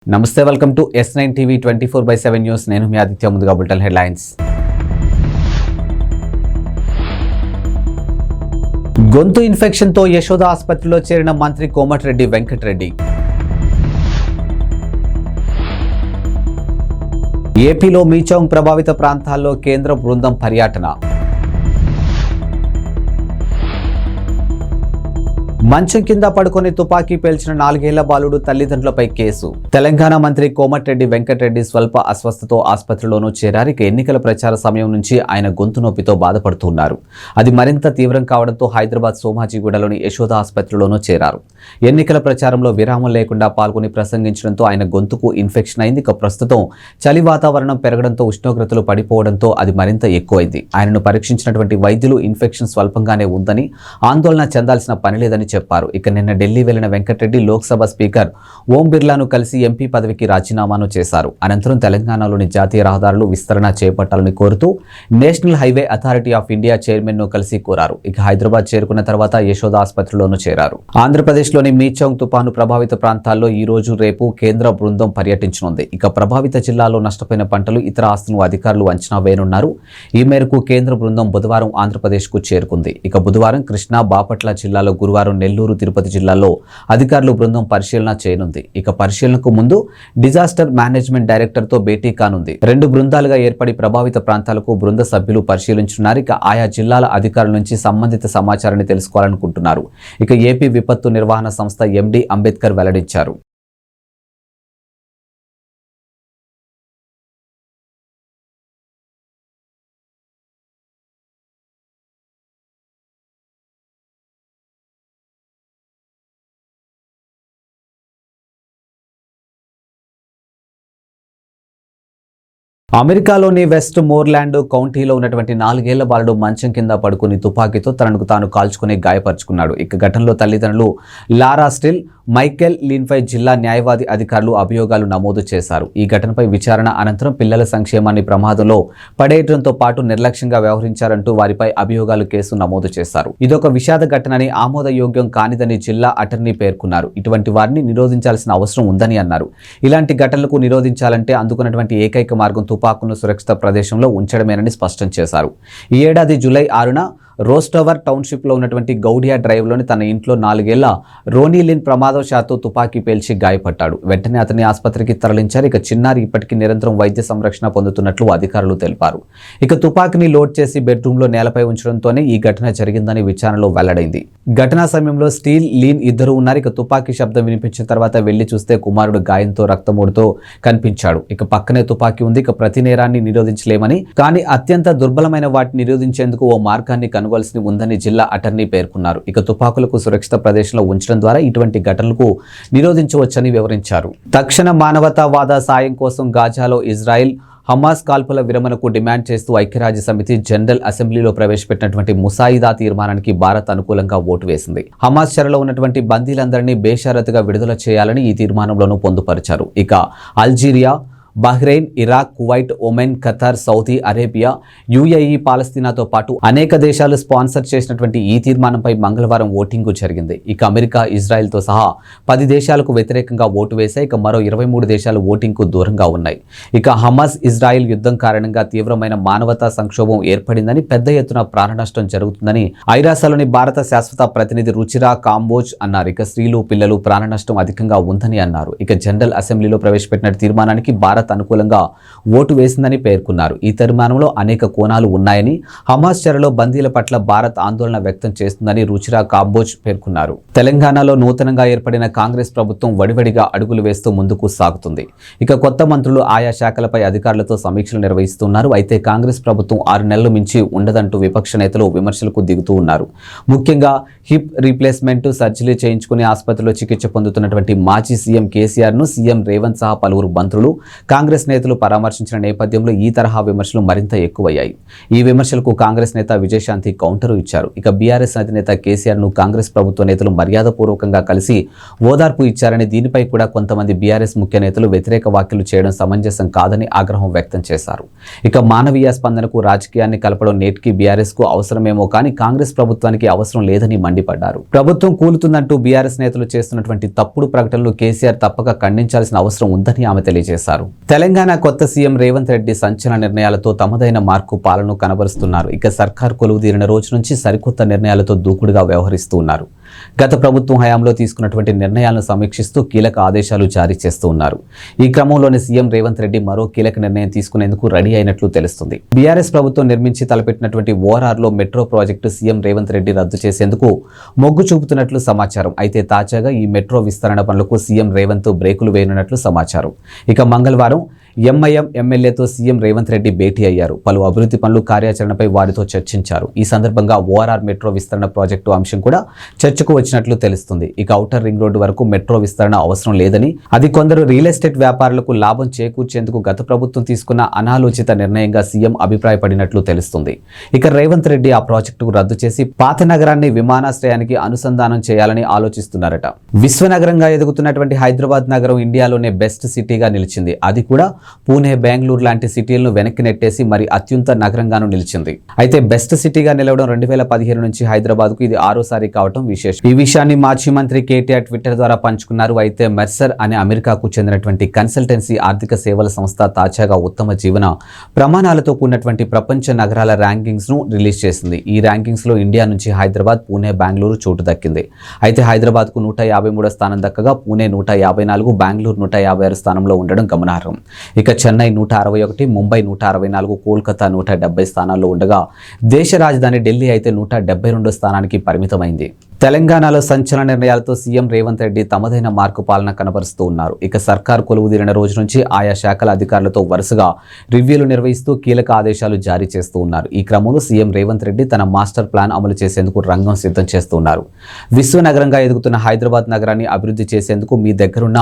నమస్తే welcome to S9 TV 24/7 news. నేను మీ ఆదిత్య. ముందుగా బులెటిన్ హెడ్లైన్స్. గొంతు ఇన్ఫెక్షన్తో యశోద ఆసుపత్రిలో చేరిన మంత్రి కోమటిరెడ్డి వెంకటరెడ్డి. ఏపీలో మీచౌంగ్ ప్రభావిత ప్రాంతాల్లో కేంద్ర బృందం పర్యటన. మంచం కింద పడుకొని తుపాకీ పేల్చిన 4 ఏళ్ల బాలుడు తల్లిదండ్రులపై కేసు. తెలంగాణ మంత్రి కోమటిరెడ్డి వెంకటరెడ్డి స్వల్ప అస్వస్థతో ఆసుపత్రిలోనూ చేరారు. ఎన్నికల ప్రచార సమయం నుంచి ఆయన గొంతు నొప్పితో బాధపడుతున్నారు. అది మరింత తీవ్రం కావడంతో హైదరాబాద్ సోమాజిగూడలోని యశోద ఆసుపత్రిలోనూ చేరారు. ఎన్నికల ప్రచారంలో విరామం లేకుండా పాల్గొని ప్రసంగించడంతో ఆయన గొంతుకు ఇన్ఫెక్షన్ అయింది. ప్రస్తుతం చలి వాతావరణం పెరగడంతో ఉష్ణోగ్రతలు పడిపోవడంతో అది మరింత ఎక్కువైంది. ఆయనను పరీక్షించినటువంటి వైద్యులు ఇన్ఫెక్షన్ స్వల్పంగానే ఉందని, ఆందోళన చెందాల్సిన పని లేదని చెప్పారు. నిన్న ఢిల్లీ వెళ్లిన వెంకటరెడ్డి లోక్సభ స్పీకర్ ఓం బిర్లాను కలిసి ఎంపీ పదవికి రాజీనామాను చేశారు. అనంతరం తెలంగాణలోని జాతీయ రహదారులు విస్తరణ చేపట్టాలని కోరుతూ national highway authority of India chairman ను కలిసి కోరారు. హైదరాబాద్ చేరుకున్న తర్వాత యశోద ఆసుపత్రిలోనూ చేరారు. ఆంధ్రప్రదేశ్లోని మీచౌంగ్ తుపాను ప్రభావిత ప్రాంతాల్లో ఈ రోజు రేపు కేంద్ర బృందం పర్యటించనుంది. ప్రభావిత జిల్లాలో నష్టపోయిన పంటలు, ఇతర ఆస్తులను అధికారులు అంచనా వేయనున్నారు. ఈ మేరకు కేంద్ర బృందం బుధవారం ఆంధ్రప్రదేశ్ కు చేరుకుంది. బుధవారం కృష్ణా, బాపట్ల జిల్లాలో, గురువారం నెల్లూరు, తిరుపతి జిల్లాల్లో అధికారులు బృందం పరిశీలన చేయనుంది. పరిశీలనకు ముందు డిజాస్టర్ మేనేజ్మెంట్ డైరెక్టర్ తో భేటీ కానుంది. 2 బృందాలుగా ఏర్పడి ప్రభావిత ప్రాంతాలకు బృంద సభ్యులు పరిశీలించున్నారు. ఆయా జిల్లాల అధికారుల నుంచి సంబంధిత సమాచారాన్ని తెలుసుకోవాలనుకుంటున్నారు. ఏపీ విపత్తు నిర్వహణ సంస్థ ఎండీ అంబేద్కర్ వెల్లడించారు. అమెరికాలోని వెస్ట్ మోర్లాండ్ కౌంటీలో ఉన్నటువంటి 4 ఏళ్ల బాలుడు మంచం కింద పడుకుని తుపాకీతో తనకు తాను కాల్చుకుని గాయపరుచుకున్నాడు. ఘటనలో తల్లిదండ్రులు లారా స్టిల్, మైకెల్ లీన్పై జిల్లా న్యాయవాది అధికారులు అభియోగాలు నమోదు చేశారు. ఈ ఘటనపై విచారణ అనంతరం పిల్లల సంక్షేమాన్ని ప్రమాదంలో పడేయడంతో పాటు నిర్లక్ష్యంగా వ్యవహరించారంటూ వారిపై అభియోగాలు కేసు నమోదు చేశారు. ఇదొక విషాద ఘటనని, ఆమోదయోగ్యం కానిదని జిల్లా అటర్నీ పేర్కొన్నారు. ఇటువంటి వారిని నిరోధించాల్సిన అవసరం ఉందని అన్నారు. ఇలాంటి ఘటనలకు నిరోధించాలంటే అందుకున్నటువంటి ఏకైక మార్గం తుపాకులను సురక్షిత ప్రదేశంలో ఉంచడమేనని స్పష్టం చేశారు. ఈ ఏడాది జూలై 6న రోస్టవర్ టౌన్షిప్లో ఉన్నటువంటి గౌడియా డ్రైవ్లోని తన ఇంట్లో 4 ఏళ్ల రోనీలిన్ ప్రమాదవశాత్తు తుపాకీ పేల్చి గాయపడ్డాడు. వెంటనే అతన్ని ఆసుపత్రికి తరలించారు. చిన్నారి ఇప్పటికీ నిరంతరం వైద్య సంరక్షణ పొందుతున్నట్లు అధికారులు తెలిపారు. తుపాకీని లోడ్ చేసి బెడ్రూమ్లో నేలపై ఉంచడంతోనే ఈ ఘటన జరిగిందని విచారణలో వెల్లడైంది. ఘటనా సమయంలో స్టీల్, లీన్ ఇద్దరు ఉన్నారు. తుపాకీ శబ్దం వినిపించిన తర్వాత వెళ్లి చూస్తే కుమారుడు గాయంతో, రక్తమూడుతో కనిపించాడు. పక్కనే తుపాకీ ఉంది. ప్రతి నేరాన్ని నిరోధించలేమని, కానీ అత్యంత దుర్బలమైన వాటిని నిరోధించేందుకు ఓ మార్గాన్ని కనుగొల్సి ఉందని జిల్లా అటర్నీ పేర్కొన్నారు. తుపాకులకు సురక్షిత ప్రదేశంలో ఉంచడం ద్వారా ఇటువంటి ఘటనలకు నిరోధించవచ్చని వివరించారు. తక్షణ మానవతావాద సాయం కోసం గాజాలో ఇజ్రాయెల్ హమాస్ కాల్పుల విరమణకు డిమాండ్ చేస్తూ ఐక్యరాజ్య సమితి జనరల్ అసెంబ్లీలో ప్రవేశపెట్టినటువంటి ముసాయిదా తీర్మానానికి భారత్ అనుకూలంగా ఓటు వేసింది. హమాస్ చెరలో ఉన్నటువంటి బందీలందరినీ బేషరతుగా విడుదల చేయాలని ఈ తీర్మానంలోనూ పొందుపరిచారు. Algeria, Bahrain, Iraq, Kuwait, Oman, Qatar, Saudi Arabia, UAE, పాలస్తీనాతో పాటు అనేక దేశాలు స్పాన్సర్ చేసినటువంటి ఈ తీర్మానంపై మంగళవారం ఓటింగు జరిగింది. అమెరికా, ఇజ్రాయెల్తో సహా 10 దేశాలకు వ్యతిరేకంగా ఓటు వేశాయి. మరో 23 దేశాలు ఓటింగ్కు దూరంగా ఉన్నాయి. హమాస్ ఇజ్రాయెల్ యుద్ధం కారణంగా తీవ్రమైన మానవతా సంక్షోభం ఏర్పడిందని, పెద్ద ఎత్తున ప్రాణనష్టం జరుగుతుందని ఐరాసలోని భారత శాశ్వత ప్రతినిధి రుచిరా కాంబోజ్ అన్నారు. స్త్రీలు, పిల్లలు ప్రాణనష్టం అధికంగా ఉందని అన్నారు. జనరల్ అసెంబ్లీలో ప్రవేశపెట్టిన తీర్మానానికి భారత్ అనుకూలంగా ఓటు వేసిందని పేర్కొన్నారు. ఈ తీర్మానంలో అనేక కోణాలు ఉన్నాయని, హమాస్ చెరలో బందీల పట్ల భారత్ ఆందోళన వ్యక్తం చేస్తుందని రుచిరా కాంబోజ్ పేర్కొన్నారు. తెలంగాణలో నూతనంగా ఏర్పడిన కాంగ్రెస్ ప్రభుత్వం వడివడిగా అడుగులు వేస్తూ ముందుకు సాగుతుంది. కొత్త మంత్రులు ఆయా శాఖలపై అధికారులతో సమీక్షలు నిర్వహిస్తున్నారు. అయితే కాంగ్రెస్ ప్రభుత్వం 6 నెలలు మించి ఉండదంటూ విపక్ష నేతలు విమర్శలకు దిగుతూ ఉన్నారు. ముఖ్యంగా హిప్ రీప్లేస్మెంట్ సర్జరీ చేయించుకుని ఆసుపత్రిలో చికిత్స పొందుతున్నటువంటి మాజీ సీఎం కేసీఆర్ ను సీఎం రేవంత్ సహా పలువురు మంత్రులు కాంగ్రెస్ నేతలు పరామర్శించిన నేపథ్యంలో ఈ తరహా విమర్శలు మరింత ఎక్కువయ్యాయి. ఈ విమర్శలకు కాంగ్రెస్ నేత విజయశాంతి కౌంటర్ ఇచ్చారు. ఇక బీఆర్ఎస్ అధినేత కేసీఆర్ ను కాంగ్రెస్ ప్రభుత్వ నేతలు మర్యాదపూర్వకంగా కలిసి ఓదార్పు ఇచ్చారని, దీనిపై కూడా కొంతమంది బీఆర్ఎస్ ముఖ్య నేతలు వ్యతిరేక వ్యాఖ్యలు చేయడం సమంజసం కాదని ఆగ్రహం వ్యక్తం చేశారు. ఇక మానవీయ స్పందనకు రాజకీయాన్ని కలపడం నేటికి బీఆర్ఎస్ కు అవసరమేమో కానీ కాంగ్రెస్ ప్రభుత్వానికి అవసరం లేదని మండిపడ్డారు. ప్రభుత్వం కూలుతుందంటూ బీఆర్ఎస్ నేతలు చేస్తున్నటువంటి తప్పుడు ప్రకటనలు కేసీఆర్ తప్పక ఖండించాల్సిన అవసరం ఉందని ఆమె తెలియజేశారు. తెలంగాణ కొత్త సీఎం రేవంత్ రెడ్డి సంచలన నిర్ణయాలతో తమదైన మార్కు పాలన కనబరుస్తున్నారు. ఇక సర్కార్ కొలువుదీరిన రోజు నుంచి సరికొత్త నిర్ణయాలతో దూకుడుగా వ్యవహరిస్తూ ఉన్నారు. గత ప్రభుత్వం హయాంలో తీసుకున్నటువంటి నిర్ణయాలను సమీక్షిస్తూ కీలక ఆదేశాలు జారీ చేస్తూ ఉన్నారు. ఈ క్రమంలోనే సీఎం రేవంత్ రెడ్డి మరో కీలక నిర్ణయం తీసుకునేందుకు రెడీ అయినట్లు తెలుస్తుంది. బీఆర్ఎస్ ప్రభుత్వం నిర్మించి తలపెట్టినటువంటి ఓఆర్ఆర్ లో metro project CM Revanth Reddy రద్దు చేసేందుకు మొగ్గు చూపుతున్నట్లు సమాచారం. అయితే తాజాగా ఈ మెట్రో విస్తరణ పనులకు సీఎం రేవంత్ బ్రేకులు వేయనున్నట్లు సమాచారం. ఇక మంగళవారం ఎంఐఎం ఎమ్మెల్యేతో సీఎం రేవంత్ రెడ్డి భేటీ అయ్యారు. పలు అభివృద్ధి పనులు కార్యాచరణపై వారితో చర్చించారు. ఈ సందర్భంగా ఓఆర్ఆర్ మెట్రో విస్తరణ ప్రాజెక్టు అంశం కూడా చర్చకు వచ్చినట్లు తెలుస్తుంది. ఇక ఔటర్ రింగ్ రోడ్డు వరకు మెట్రో విస్తరణ అవసరం లేదని, అది కొందరు రియల్ ఎస్టేట్ వ్యాపారులకు లాభం చేకూర్చేందుకు గత ప్రభుత్వం తీసుకున్న అనాలోచిత నిర్ణయంగా సీఎం అభిప్రాయపడినట్లు తెలుస్తుంది. ఇక రేవంత్ రెడ్డి ఆ ప్రాజెక్టుకు రద్దు చేసి పాత నగరాన్ని విమానాశ్రయానికి అనుసంధానం చేయాలని ఆలోచిస్తున్నారట. విశ్వనగరంగా ఎదుగుతున్నటువంటి హైదరాబాద్ నగరం ఇండియాలోనే బెస్ట్ సిటీగా నిలిచింది. అది కూడా పూణే, బెంగళూరు లాంటి సిటీలను వెనక్కి నెట్టేసి మరి అత్యున్నత నగరంగాను నిలిచింది. అయితే బెస్ట్ సిటీగా నిలవడం 2015 నుంచి హైదరాబాద్ కు ఇది 6వ సారి కావడం విశేషం. ఈ విషయాన్ని మాజీ మంత్రి కేటీఆర్ ట్విట్టర్ ద్వారా పంచుకున్నారు. అయితే మెర్సర్ అనే అమెరికాకు చెందినటువంటి కన్సల్టెన్సీ ఆర్థిక సేవల సంస్థ తాజాగా ఉత్తమ జీవన ప్రమాణాలతో కూడినటువంటి ప్రపంచ నగరాల ర్యాంకింగ్స్ ను రిలీజ్ చేసింది. ఈ ర్యాంకింగ్స్ లో ఇండియా నుంచి హైదరాబాద్, పూణే, బెంగళూరు చోటు దక్కింది. అయితే హైదరాబాద్ కు 153వ స్థానం దక్కగా పూణే 154, బెంగళూరు 156 స్థానంలో ఉండడం గమనార్హం. ఇక చెన్నై 161, ముంబై 164, కోల్కతా 170 స్థానాల్లో ఉండగా దేశ రాజధాని ఢిల్లీ అయితే 172 స్థానానికి పరిమితమైంది. తెలంగాణలో సంచలన నిర్ణయాలతో సీఎం రేవంత్ రెడ్డి తమదైన మార్కు పాలన కనబరుస్తూ ఉన్నారు. ఇక సర్కార్ కొలువుదీరిన రోజు నుంచి ఆయా శాఖల అధికారులతో వరుసగా రివ్యూలు నిర్వహిస్తూ కీలక ఆదేశాలు జారీ చేస్తూ ఉన్నారు. ఈ క్రమంలో సీఎం రేవంత్ రెడ్డి తన మాస్టర్ ప్లాన్ అమలు చేసేందుకు రంగం సిద్ధం చేస్తూ ఉన్నారు. విశ్వనగరంగా ఎదుగుతున్న హైదరాబాద్ నగరాన్ని అభివృద్ధి చేసేందుకు మీ దగ్గరున్న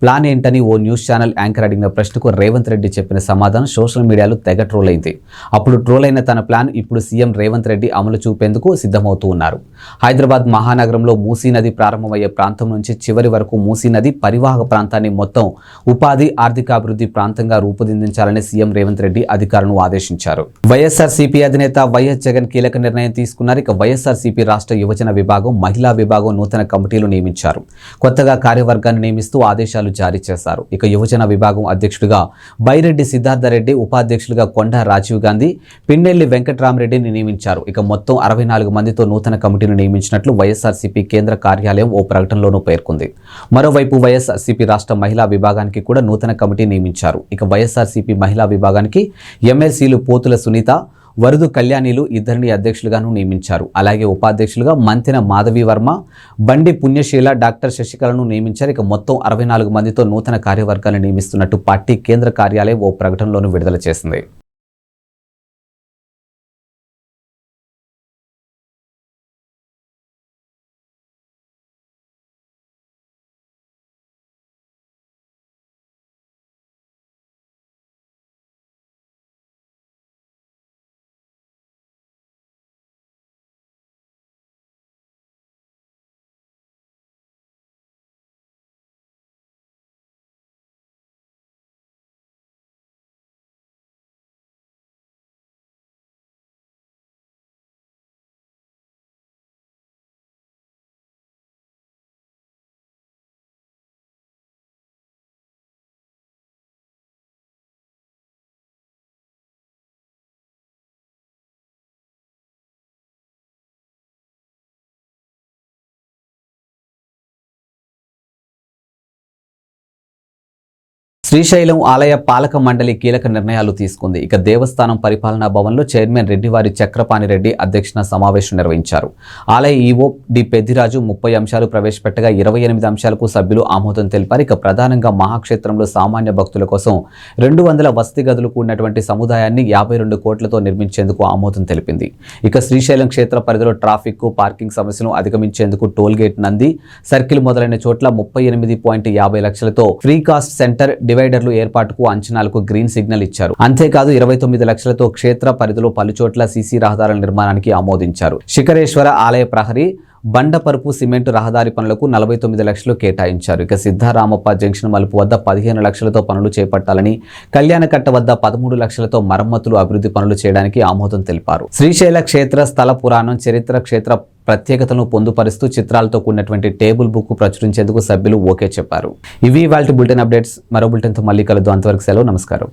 ప్లాన్ ఏంటని ఓ న్యూస్ ఛానల్ యాంకర్ అడిగిన ప్రశ్నకు రేవంత్ రెడ్డి చెప్పిన సమాధానం సోషల్ మీడియాలో తెగ ట్రోల్ అయింది. అప్పుడు ట్రోల్ అయిన తన ప్లాన్ ఇప్పుడు సీఎం రేవంత్ రెడ్డి అమలు చూపేందుకు సిద్ధమవుతూ ఉన్నారు. హైదరాబాద్ మహానగరంలో మూసీ నది ప్రారంభమయ్యే ప్రాంతం నుంచి చివరి వరకు మూసీ నది పరివాహక ప్రాంతాన్ని మొత్తం ఉపాధి, ఆర్థికాభివృద్ధి ప్రాంతంగా రూపుదిద్దించాలని సీఎం రేవంత్ రెడ్డి అధికారులను ఆదేశించారు. వైఎస్ఆర్సీపీ అధినేత వైఎస్ జగన్ కీలక నిర్ణయం తీసుకున్నారు. ఇక వైఎస్ఆర్సీపీ రాష్ట్ర యువజన విభాగం, మహిళా విభాగం నూతన కమిటీలు నియమించారు. కొత్తగా కార్యవర్గాన్ని నియమిస్తూ ఆదేశాలు జారీ చేశారు. ఇక యువజన విభాగం అధ్యక్షుడిగా బైరెడ్డి సిద్ధార్థరెడ్డి, ఉపాధ్యక్షులుగా కొండా రాజీవ్ గాంధీ, పిన్నెల్లి వెంకట్రామరెడ్డిని నియమించారు. ఇక మొత్తం 64 మందితో నూతన కమిటీని నియమించినట్లు వైఎస్ఆర్సీపీ కేంద్ర కార్యాలయం ఓ ప్రకటనలోనూ పేర్కొంది. మరోవైపు వైఎస్ఆర్సీపీ రాష్ట్ర మహిళా విభాగానికి కూడా నూతన కమిటీ నియమించారు. ఇక వైఎస్ఆర్సీపీ మహిళా విభాగానికి ఎమ్మెల్సీలు పోతుల సునీత, వరదు కళ్యాణిలు ఇద్దరిని అధ్యక్షులుగాను నియమించారు. అలాగే ఉపాధ్యక్షులుగా మంతెన మాధవి వర్మ, బండి పుణ్యశీల, డాక్టర్ శశికళను నియమించారు. ఇక మొత్తం 64 మందితో నూతన కార్యవర్గాన్ని నియమిస్తున్నట్టు పార్టీ కేంద్ర కార్యాలయం ఓ ప్రకటనలోనూ విడుదల చేసింది. శ్రీశైలం ఆలయ పాలక మండలి కీలక నిర్ణయాలు తీసుకుంది. ఇక దేవస్థానం పరిపాలనా భవన్లో చైర్మన్ రెడ్డివారి చక్రపాణి రెడ్డి అధ్యక్షన సమావేశం నిర్వహించారు. ఆలయ ఈవో డి పెద్దిరాజు 30 అంశాలు ప్రవేశపెట్టగా 28 అంశాలకు సభ్యులు ఆమోదం తెలిపారు. ఇక ప్రధానంగా మహాక్షేత్రంలో సామాన్య భక్తుల కోసం 200 వసతి గదులు కూడినటువంటి సముదాయాన్ని 52 కోట్లతో నిర్మించేందుకు ఆమోదం తెలిపింది. ఇక శ్రీశైలం క్షేత్ర పరిధిలో ట్రాఫిక్, పార్కింగ్ సమస్యను అధిగమించేందుకు టోల్ గేట్, నంది సర్కిల్ మొదలైన చోట్ల 38.50 లక్షలతో ఫ్రీ కాస్ట్ సెంటర్, డివైడర్ డివైడర్లు ఏర్పాటుకు అంచనాలకు గ్రీన్ సిగ్నల్ ఇచ్చారు. అంతేకాదు 29 లక్షలతో క్షేత్ర పరిధిలో పలుచోట్ల సీసీ రహదారుల నిర్మాణానికి ఆమోదించారు. శిఖరేశ్వర ఆలయ ప్రహరీ బండపరుపు సిమెంటు రహదారి పనులకు 49 లక్షలు కేటాయించారు. ఇక సిద్ధారామప్ప జంక్షన్ మలుపు వద్ద 15 లక్షలతో పనులు చేపట్టాలని, కళ్యాణకట్ట వద్ద 13 లక్షలతో మరమ్మతులు అభివృద్ధి పనులు చేయడానికి ఆమోదం తెలిపారు. శ్రీశైల క్షేత్ర స్థల పురాణం చరిత్ర క్షేత్ర ప్రత్యేకతను పొందుపరుస్తూ చిత్రాలతో కూడినటువంటి టేబుల్ బుక్ ప్రచురించేందుకు సభ్యులు ఓకే చెప్పారు. ఇవి ఇవాల్టి బులెటిన్ అప్డేట్స్. మరో బులెటిన్తో మళ్ళీ కలుద్దాం. అంతవరకు సెలవు. నమస్కారం.